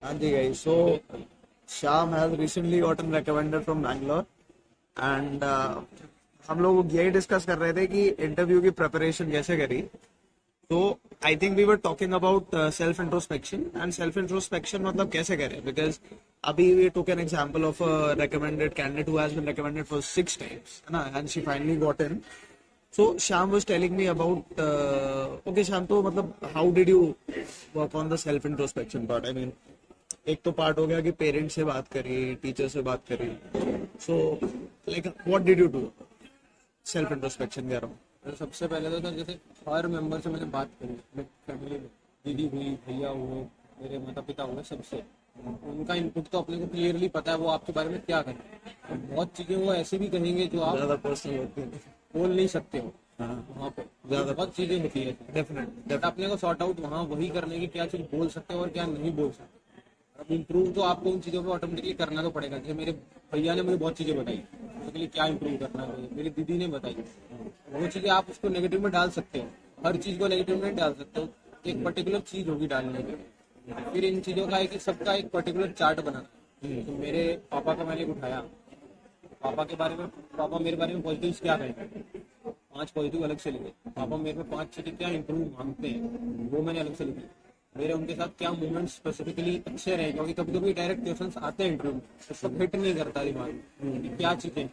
Anji guys, so Sham has recently gotten recommended from Bangalore and हम लोग यही discuss कर रहे थे कि इंटरव्यू की प्रिपरेशन कैसे करी. तो I think we were talking about self introspection and self introspection मतलब कैसे करें, बिकॉज अभी we took an example of a recommended candidate who has been recommended for 6 times है ना, and she finally got in. So Sham was telling me about okay Sham, तो मतलब how did you work on the self introspection part? I mean, एक तो part हो गया कि parents से बात करी, टीचर से बात करी. So like what did you do? Self introspection कह रहा हूँ. तो सबसे पहले तो जैसे हर मेंबर से मैंने बात करी, फैमिली में दीदी हुई, भैया हुए, मेरे माता पिता हुए, सबसे उनका इनपुट तो अपने को क्लियरली पता है वो आपके बारे में क्या करें. बहुत चीजें वो ऐसे भी कहेंगे जो आप ज्यादा पर्सनल होती है, बोल नहीं सकते हो. हाँ वहाँ पे ज्यादा बहुत चीजें होती है. डेफिनेट. अपने को सॉर्ट आउट वहाँ वही करने की क्या चीज बोल सकते हो और क्या नहीं बोल सकते. अब इम्प्रूव तो आपको उन चीजों पे ऑटोमेटिकली करना तो पड़ेगा. जैसे मेरे भैया ने मुझे बहुत चीजें बताई उसके लिए क्या इम्प्रूव करना है, मेरी दीदी ने बताई. वो चीजें आप उसको नेगेटिव में डाल सकते हो, हर चीज को नेगेटिव में डाल सकते हो. एक पर्टिकुलर चीज होगी डालने की. फिर इन चीजों का एक सबका एक पर्टिकुलर चार्ट बनाना. तो मेरे पापा का मैंने उठाया, पापा के बारे में, पापा मेरे बारे में पॉजिटिव क्या कहेंगे, 5 पॉजिटिव अलग से लिखे. पापा मेरे में 5 चीजें क्या इम्प्रूव मांगते हैं वो मैंने अलग से लिखी. मेरे उनके साथ क्या मूवमेंट स्पेसिफिकली अच्छे रहे, क्योंकि कभी कभी डायरेक्ट क्वेश्चंस आते हैं इंटरव्यू में तो सब हिट नहीं करता दिमाग में कि क्या चीजें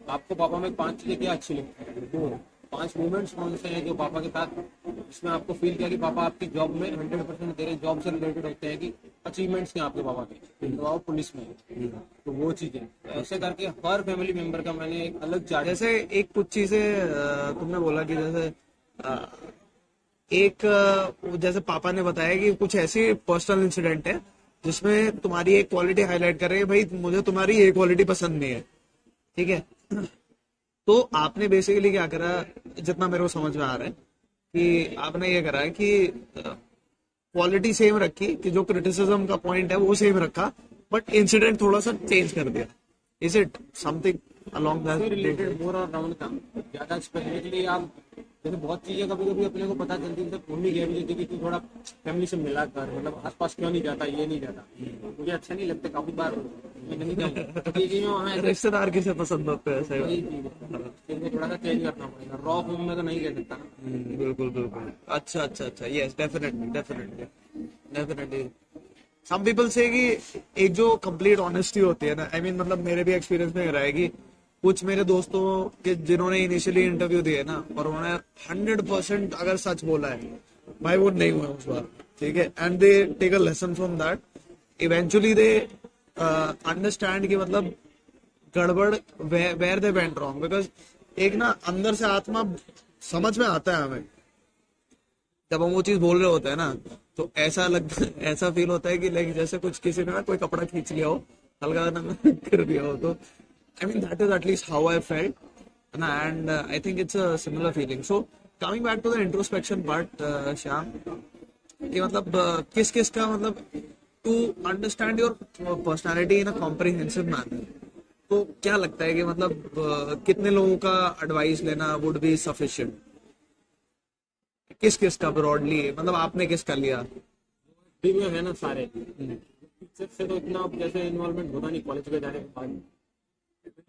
आपको पापा में 5 चीजें क्या अच्छी लगती है. तो 5 मूवमेंट्स कौन से हैं जो पापा के साथ इसमें आपको फील किया कि पापा आपकी जॉब में 100% तेरे जॉब से रिलेटेड होते हैं, कि अचीवमेंट्स क्या आपके पापा के, तो आप पुलिस में. तो वो चीजें ऐसे करके हर फैमिली मेंबर का मैंने एक अलग चार्ट. जैसे एक कुछ चीजें तुमने बोला कि जैसे एक जैसे पापा ने बताया कि कुछ ऐसी पर्सनल इंसिडेंट है जिसमें तुम्हारी एक क्वालिटी हाईलाइट कर रही है, भाई मुझे तुम्हारी ये क्वालिटी पसंद नहीं है, ठीक है. तो आपने बेसिकली क्या करा, जितना मेरे को समझ में आ रहा है कि आपने ये करा है कि क्वालिटी सेम रखी, कि जो क्रिटिसिज्म का पॉइंट है वो सेम रखा, बट इंसिडेंट थोड़ा सा चेंज कर दिया. Is it something along that related मोर और राउंड था. ज्यादा स्पेसिफिकली आप जैसे बहुत चीजें कभी कभी अपने को पता चलती है, मम्मी कह भी देती कि तू थोड़ा फैमिली से मिला कर, मतलब आसपास क्यों नहीं जाता, ये नहीं जाता, मुझे अच्छा नहीं लगता. काफी बार मैं नहीं जाऊँगा. रिश्तेदार किसे पसंद होते हैं, ऐसे वही चीज है, थोड़ा सा चेंज करना पड़ेगा. रॉ फॉर्म में तो नहीं कह सकता ना. बिल्कुल बिल्कुल. अच्छा अच्छा अच्छा, yes definitely definitely definitely. Some people से कि एक जो कंप्लीट ऑनेस्टी होती है ना, आई मीन मतलब मेरे भी एक्सपीरियंस में रहा है कि कुछ मेरे दोस्तों के जिन्होंने इनिशियली इंटरव्यू दिए ना और उन्होंने 100% अगर सच बोला है, भाई वो नहीं हुआ उस बार, ठीक है. And they take a lesson from that. Eventually they understand कि मतलब गड़बड़ where they went wrong, because एक ना अंदर से आत्मा समझ में आता है हमें जब हम वो चीज बोल रहे होते हैं ना, तो ऐसा लगता ऐसा फील होता है कि लाइक जैसे कुछ किसी ने ना कोई कपड़ा खींच लिया हो, हल्का ना कर दिया हो. तो I mean that is at least how I felt, and I think it's a similar feeling. So coming back to the introspection part, Shyam, ये मतलब किस किस का मतलब to understand your personality in a comprehensive manner, तो क्या लगता है कि मतलब कितने लोगों का एडवाइस लेना would be sufficient? किस किस का ब्रॉडली, मतलब आपने किसका लिया? टीम में है ना सारे टीचर से तो इतना जैसे इन्वॉल्वमेंट होता नहीं कॉलेज के जाने के बाद.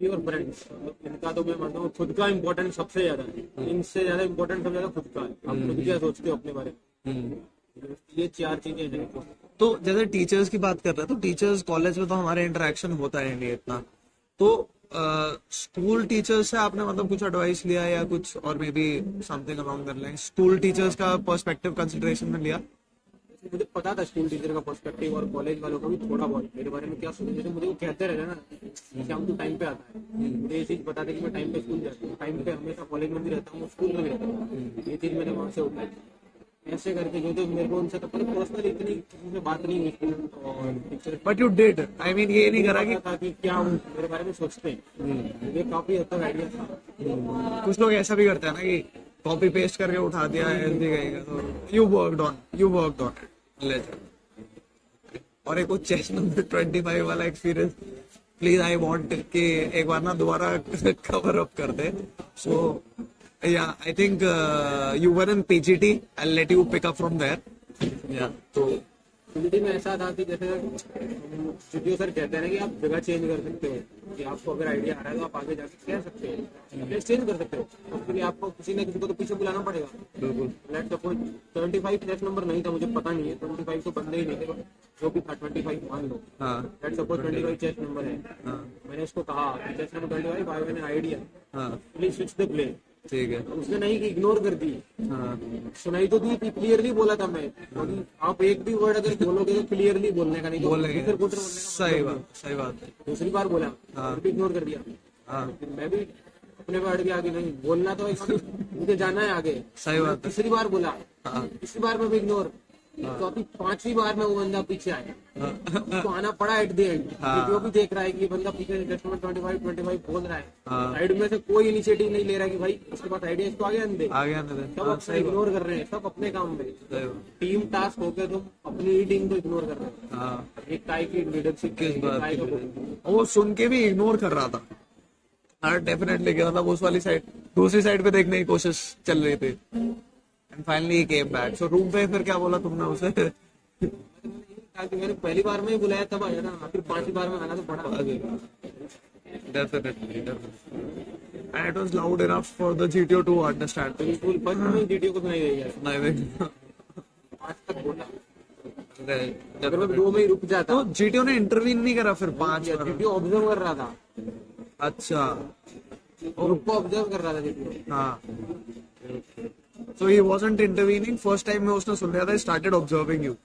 और फ्रेंड्स, इनका तो मैं मानता हूँ खुद का इम्पोर्टेंट सबसे ज्यादा है. इनसे ज्यादा इम्पोर्टेंट सबसे ज्यादा खुद का है. आप खुद क्या सोचते हो अपने बारे में, ये 4 चीजें हैं. तो जैसे टीचर्स की बात कर रहे हैं, तो टीचर्स कॉलेज में तो हमारे इंटरेक्शन होता है नहीं इतना, तो स्कूल टीचर्स से आपने मतलब कुछ एडवाइस लिया या कुछ, और may be something along that line, school teachers का पर्सपेक्टिव कंसिडरेशन में लिया? मुझे पता था स्कूल टीचर का पर्सपेक्टिव और कॉलेज वालों का भी थोड़ा बहुत मेरे बारे में क्या सोचते. जैसे मुझे वो कहते रहते ना कि हम तो टाइम पे आता है, मुझे ये चीज बता दें कि मैं टाइम पे स्कूल जाता हूँ, टाइम पे हमेशा कॉलेज में भी रहता हूँ, स्कूल में भी रहता हूँ. ये चीज मैंने वहां से उठाई. ऐसे करके जो तो मेरे को उनसे तब पर्सनली इतनी किसी से बात नहीं हुई और teacher. But you did, I mean ये नहीं करा कि क्या वो मेरे बारे में सोचते हैं. मुझे काफी हद तक आइडिया था. कुछ लोग ऐसा भी करते हैं ना कि कॉपी पेस्ट करके उठा दिया है, तो यू वर्कड ऑन इट. और एक चेस नंबर 25 वाला एक्सपीरियंस प्लीज आई वांट कि एक बार ना दोबारा कवर अप कर दे. So yeah I think you were in PGT, I let you pick up from there. या तो पीटी में ऐसा था कि जैसे जीटीओ सर कहते हैं ना कि आप जगह चेंज कर सकते हो, कि आपको अगर आइडिया आ रहा है तो आप आगे जाके कह सकते हो, प्लेस चेंज कर सकते हो। उसके लिए आपको किसी न किसी को तो पीछे बुलाना पड़ेगा। बिल्कुल। लेट सपोज 25 चेस नंबर नहीं था, मुझे पता नहीं है, 25 तो बंदे ही नहीं थे, जो भी था 25 मान लो। हाँ लेट सपोज 25 चेस नंबर है, हाँ मैंने उसको कहा चेस नंबर 25 आई मैंने आइडिया, हाँ प्लीज स्विच द प्ले। ठीक है। उसने नहीं कि इग्नोर कर दी, हाँ सुनाई तो दी थी, क्लियरली बोला था मैं। और आप एक भी वर्ड अगर बोलोगे तो क्लियरली बोलने का, नहीं तो बोलेंगे। फिर बोलने का सही बात, सही बात है। दूसरी बार बोला, फिर भी इग्नोर कर दिया। हाँ मैं भी अपने वर्ड के आगे नहीं बोलना, तो एक मुझे जाना है आगे। सही बात है। तीसरी बार बोला, हाँ तीसरी बार में भी इग्नोर, चौथी पांचवी बार में वो बंदा पीछे आया, उसको आना पड़ा एट द एंड। वो भी देख रहा है कि ये बंदा पीछे 25 बोल रहा है, साइड में से कोई इनिशिएटिव नहीं ले रहा है कि भाई इसके पास आइडिया, इसको आगे आने दे। आ गया ना। सब अपना इग्नोर कर रहे हैं, सब अपने काम में। टीम टास्क होके तुम अपनी ही टीम को इग्नोर कर रहे हो। हाँ एक काय की लीडरशिप किस बात की? वो सुन के भी इग्नोर कर रहा था। हाँ डेफिनेटली क्या मतलब उस वाली साइड, दूसरी साइड पे देखने की कोशिश चल रही थी। And finally came back. So room पे फिर क्या बोला तुमने उसे? मैंने पहली बार में ही बुलाया तब आया ना, फिर पांचवी बार में आना तो पड़ा। Definitely, definitely. And it was loud enough for the GTO to understand. बिल्कुल फर्स्ट में जीटीओ को सुनाई देगी यार, नहीं नहीं। आज तक बोला। नहीं, अगर मैं दो में ही रुक जाता तो GTO ने इंटरवीन नहीं करा फिर 5 बार? जीटीओ ऑब्जर्व कर रहा था, अच्छा ग्रुप को ऑब्जर्व कर रहा था जीटीओ। हाँ। So he wasn't intervening. First time में उसने सुन लिया था, started observing you.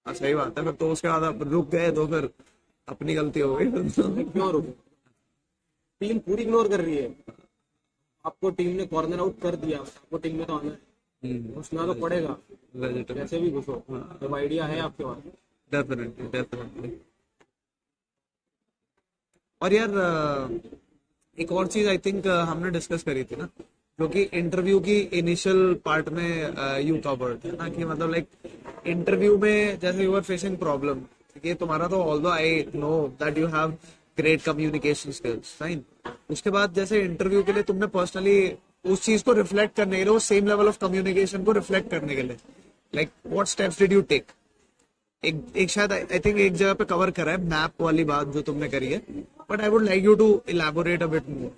हाँ सही बात है। फिर तो उसके बाद आप रुक गए तो फिर अपनी गलती हो गई। क्यों रुके? टीम पूरी इग्नोर कर रही है, आपको टीम ने कॉर्नर आउट कर दिया, आपको टीम में तो आना है, घुसना तो पड़ेगा, कैसे भी घुसो जब आइडिया है आपके पास। Definitely definitely. और यार एक और चीज आई थिंक हमने डिस्कस करी थी ना, जो कि इंटरव्यू की इनिशियल पार्ट में यू कवर्ड है ना, कि मतलब लाइक इंटरव्यू में जैसे यू आर फेसिंग प्रॉब्लम, ठीक है तुम्हारा तो although I know that you have great communication skills fine, उसके बाद जैसे इंटरव्यू के लिए तुमने पर्सनली उस चीज को रिफ्लेक्ट करने के लिए, वो सेम लेवल ऑफ कम्युनिकेशन को रिफ्लेक्ट करने के लिए like what steps did you take? एक शायद आई थिंक एक जगह पे कवर करा है मैप वाली बात जो तुमने करी है, but I would like you to elaborate a bit more.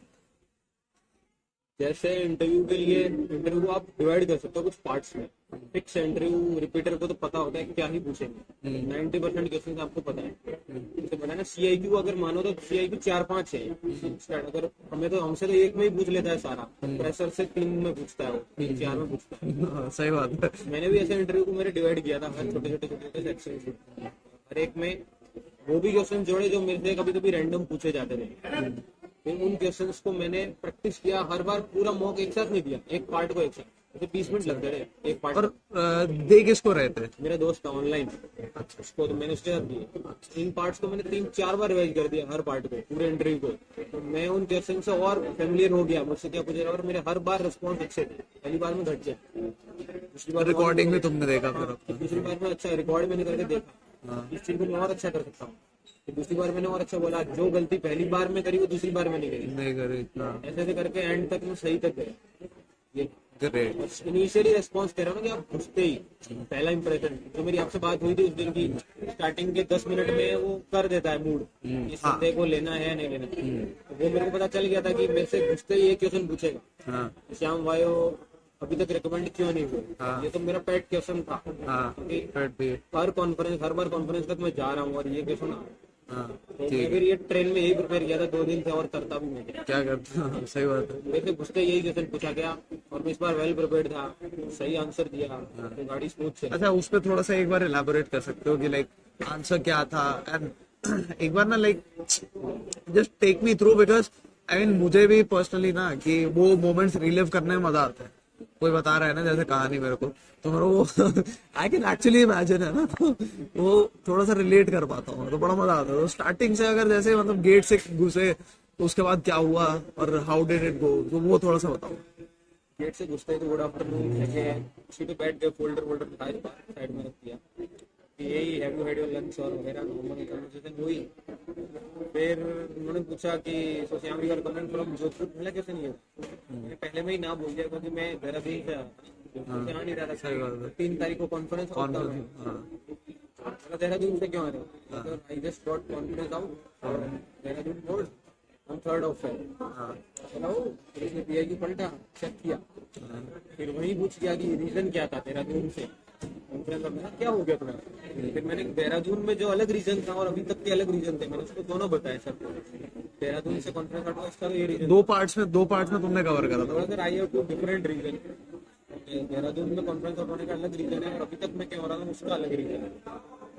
जैसे इंटरव्यू के लिए, इंटरव्यू को आप डिवाइड कर सकते हो कुछ पार्ट्स में। फिक्स इंटरव्यू रिपीटर को तो पता होता है कि क्या ही पूछेंगे, 90% क्वेश्चन आपको पता है। जैसे पता है ना सीआईक्यू, अगर मानो तो सीआईक्यू 4-5 है, अगर हमसे तो एक में ही पूछ लेता है सारा, प्रेशर से 3 में पूछता है, वो 3-4 में पूछता है। सही बात है। मैंने भी ऐसे इंटरव्यू को मैंने डिवाइड किया था हर छोटे छोटे सेक्शन में, हर एक में वो भी क्वेश्चन जोड़े जो मेरे से कभी कभी रैंडम पूछे जाते थे। फिर उन क्वेश्चंस को मैंने प्रैक्टिस किया, हर बार पूरा मॉक एक साथ नहीं दिया, एक पार्ट को एक साथ, तो 20 मिनट लगते रहे एक पार्ट। और दे किसको रहे थे? मेरा दोस्त था ऑनलाइन, उसको तो मैंने उसके साथ दिए। इन पार्ट्स को मैंने 3-4 बार रिवाइज कर दिया, हर पार्ट को, पूरे इंटरव्यू को। तो मैं उन क्वेश्चन से और फेमिलियर हो गया, मुझसे क्या पूछे, और मेरे हर बार रिस्पॉन्स अच्छे थे। पहली बार में घट जाए, दूसरी बार रिकॉर्डिंग में तुमने देखा फिर अपना? दूसरी बार में अच्छा रिकॉर्ड मैंने करके देखा, इस चीज को मैं और अच्छा कर सकता हूँ। दूसरी बार मैंने और अच्छा बोला, जो गलती पहली बार में करी वो दूसरी बार में नहीं करी, नहीं करी। ऐसे ऐसे करके एंड तक मैं सही तक गया। ये ग्रेट। इनिशियली रेस्पॉन्स कह रहा हूँ ना कि आप घुसते ही पहला इंप्रेशन, जो मेरी आपसे बात हुई थी उस दिन की, स्टार्टिंग के 10 मिनट में वो कर देता है मूड, इस बंदे को लेना है नहीं लेना। तो वो मेरे को पता चल गया था कि मेरे से घुसते ही एक क्वेश्चन पूछेगा, श्याम वायो अभी तक रिकमेंड क्यों नहीं हुए। ये तो मेरा पेट क्वेश्चन था। हर कॉन्फ्रेंस, हर बार कॉन्फ्रेंस तक मैं जा रहा हूँ और ये क्वेश्चन तो फिर ये ट्रेन में यही प्रिपेयर किया था 2 दिन से, और करता भी मैं क्या करता। सही बात है। मेरे से घुसते यही क्वेश्चन पूछा गया और मैं इस बार वेल प्रिपेयर्ड था, सही आंसर दिया, तो गाड़ी स्मूथ चली। अच्छा उस पर थोड़ा सा एक बार इलैबोरेट कर सकते हो कि लाइक आंसर क्या था? एंड एक बार ना like just take me through, because I mean मुझे भी पर्सनली ना कि वो मोमेंट्स रिलीव करने में मजा आता है। कोई बता रहा है ना जैसे कहानी मेरे को, तो मेरे वो आई कैन एक्चुअली इमेजिन है ना, तो वो थोड़ा सा रिलेट कर पाता हूँ, तो बड़ा मजा आता है। तो स्टार्टिंग से अगर जैसे मतलब गेट से घुसे तो उसके बाद क्या हुआ और हाउ डिड इट गो, तो वो थोड़ा सा बताओ। गेट से घुसते ही तो गुड आफ्टरनून लेके उसी पे बैठ के फोल्डर साइड में रख दिया, यही have you had your lunch और वगैरह नॉर्मल कन्वर्सेशन हुई। फिर उन्होंने पूछा कि so Shyam you are coming from Jodhpur, मिला कैसे नहीं है, मैंने पहले में ही ना बोल दिया क्योंकि मैं देहरादून से मुझे आ नहीं रहा था। सही बात है। 3 तारीख को कॉन्फ्रेंस कौन होता है। मतलब देहरादून से क्यों आ रहे हो? I just got conference out और Dehradun board on 3rd of Feb। चलो फिर इसने पीआई पलटा, चेक किया, फिर वही पूछ किया कि रीजन क्या था देहरादून से कॉन्फ्रेंस में, क्या हो गया तुम्हें? फिर मैंने देहरादून में जो अलग रीजन था और अभी तक के अलग रीजन थे, मैंने उसको दोनों बताया सर को। देहरादून से कॉन्फ्रेंस आउट हुआ, इसका तो ये रीजन। दो पार्ट्स में तुमने कवर करा था। Sir I have 2 different reason. Dehradun में कॉन्फ्रेंस आउट होने का अलग रीजन है और अभी तक मैं क्या हो रहा था उसका अलग रीजन है।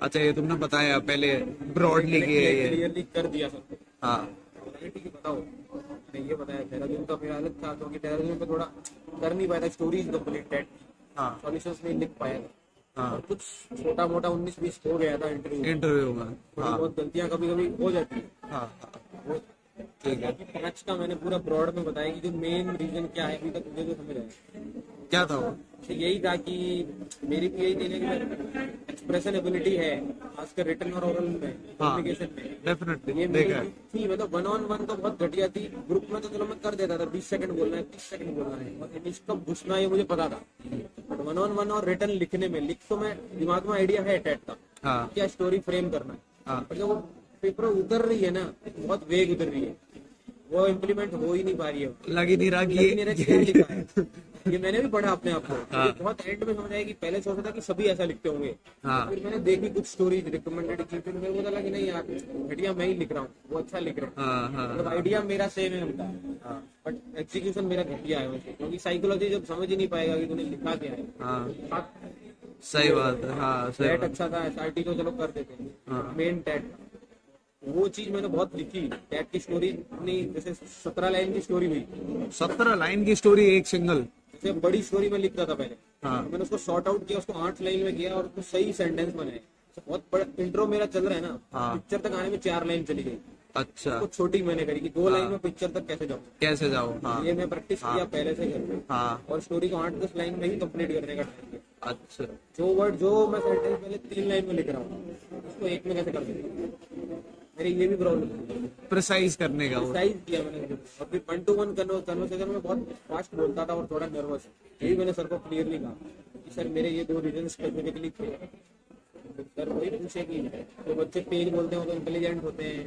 अच्छा, ये तुमने बताया पहले ब्रॉडली कि ये क्लियरली कर दिया सबको। हाँ ठीक है बताओ, मैंने ये बताया देहरादून का मेरा अलग था क्योंकि देहरादून में थोड़ा कर नहीं पाया था, स्टोरीज कंप्लीटेड, हाँ सॉल्यूशंस नहीं लिख पाया था, हाँ और कुछ छोटा मोटा 19-20 हो गया था इंटरव्यू में। थोड़ी बहुत गलतियां कभी कभी हो जाती है। हाँ वो ठीक है, 5 का मैंने पूरा ब्रॉड में बताया कि जो मेन रीजन क्या है अभी तक मुझे जो समझ आया क्या था वो? तो यही था कि मेरी पीआई देने की एक्सप्रेशन एबिलिटी है, खासकर रिटन और ओरल में, कम्युनिकेशन में। डेफिनेटली ये देखा मेरी है। थी, मतलब 1-on-1 तो बहुत घटिया थी। ग्रुप में तो चलो मैं कर देता था, 20 सेकंड बोलना है, 30 सेकंड बोलना है, और इंग्लिश कब घुसना है ये मुझे पता था। बट 1-on-1 और रिटन लिखने में, लिख तो मैं दिमाग में आइडिया है टेट का, हाँ क्या स्टोरी फ्रेम करना है, हाँ पर जब वो पेपर उतर रही है ना, बहुत वेग उतर रही है, वो इम्प्लीमेंट हो ही नहीं पा रही है। लग ही नहीं रहा कि लेकिन मेरा क्या लिखा है ये मैंने भी पढ़ा अपने आप को। हाँ। मुझे बहुत एंड में समझ आया कि पहले सोचा था कि सभी ऐसा लिखते होंगे, हाँ फिर मैंने देखी कुछ स्टोरीज रिकमेंडेड की, फिर मेरे को लगा कि नहीं यार घटिया मैं ही लिख रहा हूँ, वो अच्छा लिख रहा हूँ। हाँ हाँ मतलब आइडिया मेरा सेम है उनका, बट एग्जीक्यूशन मेरा घटिया है वैसे, क्योंकि साइकोलॉजी जब समझ ही नहीं पाएगा कि तूने लिखा क्या है। हाँ सही बात है। हाँ सही टैट बात। अच्छा था, एसआरटी तो चलो कर देते हैं, हाँ। मेन टैट वो चीज मैंने बहुत लिखी। टैट की स्टोरी अपनी जैसे 17 लाइन की स्टोरी हुई, 17 लाइन की स्टोरी एक सिंगल। जैसे बड़ी स्टोरी में लिखता था पहले, हाँ मैंने उसको सॉर्ट आउट किया, उसको 8 लाइन में किया और उसको सही सेंटेंस बनाए। बहुत बड़ा इंट्रो मेरा चल रहा है ना, हाँ। पिक्चर तक आने में 4 लाइन चली गई, अच्छा तो छोटी मैंने करी कि 2 लाइन में पिक्चर तक कैसे जाऊँ। कैसे जाओ। हाँ ये मैं प्रैक्टिस किया पहले से घर में, हाँ और स्टोरी को 8-10 लाइन में ही कंप्लीट करने का ट्राई किया। अच्छा जो वर्ड जो मैं सेंटेंस पहले 3 लाइन में लिख रहा हूँ, उसको 1 में कैसे कर सकता। मेरी ये भी प्रॉब्लम है, प्रिसाइज करने का वो। साइज किया मैंने। और फिर 1-to-1 कन्वर्सेशन में बहुत फास्ट बोलता था और थोड़ा नर्वस। यही मैंने सर को क्लियरली कहा कि सर मेरे ये 2 रीजन स्पेसिफिकली थे। सर वही पूछे कि तो बच्चे तेज बोलते हैं तो इंटेलिजेंट होते हैं,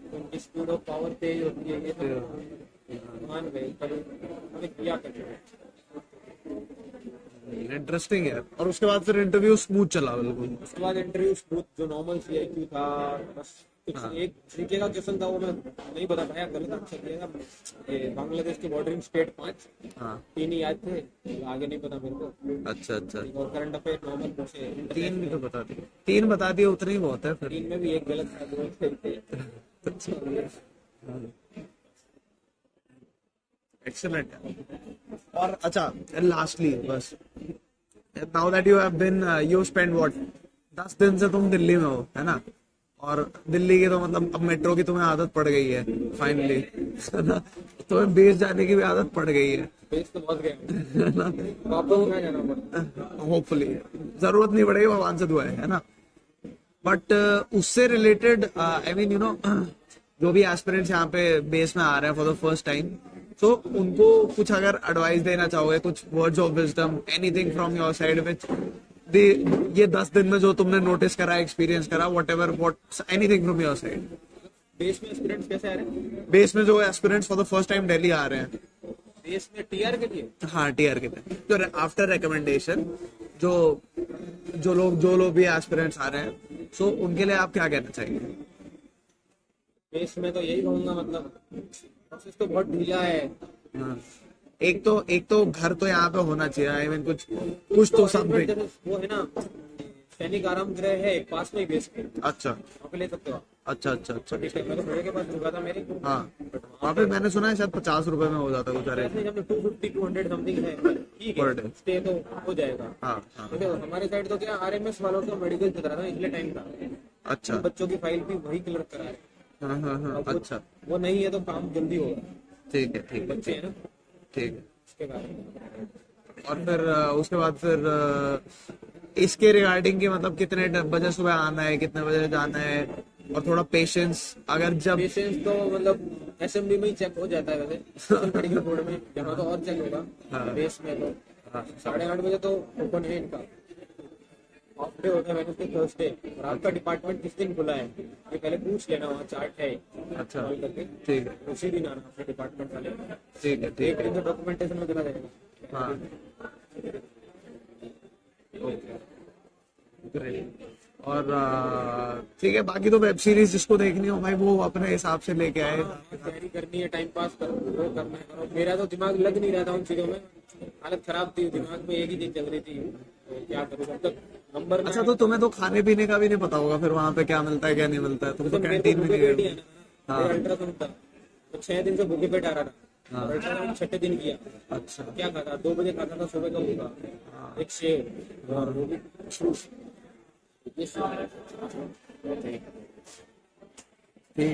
तो उनकी स्पीड ऑफ पावर तेज होती है, ये सब मान गए, पर हमें क्या करें। इंटरेस्टिंग है। और उसके बाद फिर इंटरव्यू स्मूथ चला बिल्कुल। उसके बाद इंटरव्यू स्मूथ, जो नॉर्मल सीआईक्यू था, बस एक तरीके का क्वेश्चन था, वो मैं नहीं बता पाया, गलत आंसर दिया था। ये बांग्लादेश के बॉर्डरिंग स्टेट 5 हाँ 3 ही याद थे, आगे नहीं पता मेरे को। अच्छा अच्छा। और करंट अफेयर नॉर्मल पूछे, 3 भी तो बता दिए, 3 बता दिए उतना ही बहुत है फिर। 3 में भी एक गलत था, 2 सही थे। एक्सीलेंट है। और अच्छा लास्टली बस, now that you have been you spend what 10 दिन से तुम दिल्ली में हो, है ना? और दिल्ली की तो मतलब अब मेट्रो की तुम्हें आदत पड़ गई है फाइनली, है ना? तुम्हें बेस जाने की भी आदत पड़ गई है, बेस तो बहुत गया, है ना? वापस ना जाना पड़ता। होपफुली जरूरत नहीं पड़ेगी, भगवान से दुआ है ना? बट उससे related I mean you know, जो भी एस्पिरेंट्स यहाँ पे बेस में आ रहे हैं फॉर द फर्स्ट टाइम, तो उनको कुछ अगर एडवाइस देना चाहोगे, कुछ words of wisdom, anything from your side which ये 10 दिन में जो तुमने नोटिस करा, एक्सपीरियंस करा, what anything from your side. Base में एस्पिरेंट्स कैसे आ रहे हैं? बेस में जो aspirants for the first time Delhi आ रहे हैं, बेस में टीआर के लिए, हाँ टीआर के लिए, तो आफ्टर रिकमेंडेशन जो लोग भी एस्पिरेंट्स आ रहे हैं, सो उनके लिए आप क्या कहना चाहेंगे? बेस में तो यही कहूंगा, मतलब प्रोसेस तो बहुत ढीला है। हाँ। एक तो घर तो यहाँ पे होना चाहिए, आई मीन कुछ तो समथिंग। वो है ना, सैनिक आराम गृह है पास में ही बेस पे, अच्छा वहाँ पे ले सकते हो आप। अच्छा अच्छा अच्छा। ठीक है, मैं तो मेरे के पास रुका था मेरे। हाँ वहाँ पे मैंने सुना है शायद 50 रुपए में हो जाता कुछ। अरे ऐसे जब 250-200 समथिंग है, ठीक पर है, डे। स्टे तो हो जाएगा। हाँ हाँ देखो हमारे साइड तो क्या आरएमएस वालों का मेडिकल चल रहा था, इसलिए टाइम था। अच्छा बच्चों की फाइल भी वही क्लियर करा रहे, हाँ हाँ हाँ अच्छा वो नहीं है तो काम जल्दी होगा। ठीक है बच्चे हैं ना, ठीक है। उसके कारण। और फिर उसके बाद फिर इसके रिगार्डिंग की मतलब कितने बजे सुबह आना है, कितने बजे जाना है, और थोड़ा पेशेंस, अगर जब पेशेंस तो मतलब असेंबली में ही चेक हो जाता है वैसे, मेडिकल बोर्ड में जहाँ तो और चेक होगा, बेस में तो हाँ, 8:30 बजे तो ओपन है इनका, ऑफ डे होता है वेडनेसडे थर्सडे। और आपका डिपार्टमेंट किस दिन खुला है ये पहले पूछ लेना, वहाँ चार्ट है अच्छा कॉल करके, ठीक है उसी दिन आना अपने डिपार्टमेंट वाले। ठीक है ठीक एक दिन तो डॉक्यूमेंटेशन में चला जाएगा। है हाँ ओके ग्रेट। और ठीक है, बाकी तो वेब सीरीज जिसको देखनी हो भाई वो अपने हिसाब से लेके आए। तैयारी करनी है, टाइम पास करो, वो करना है करो। मेरा तो दिमाग लग नहीं रहा था उन चीजों में, हालत खराब थी, दिमाग में एक ही चीज चल रही थी, तो क्या करूँ जब तक नंबर अच्छा तो तुम्हें तो खाने पीने का भी नहीं पता होगा फिर वहां पे क्या मिलता है क्या नहीं मिलता है, तुम तो कैंटीन में नहीं पेट ही गए। है ना, मेरा अल्ट्रासाउंड था तो 6 दिन से भूखे पेट आ रहा था। अल्ट्रासाउंड 6 दिन किया, अच्छा क्या खाता, 2 बजे खाता था सुबह का, होगा एक शेव और वो भी फ्रूट। ये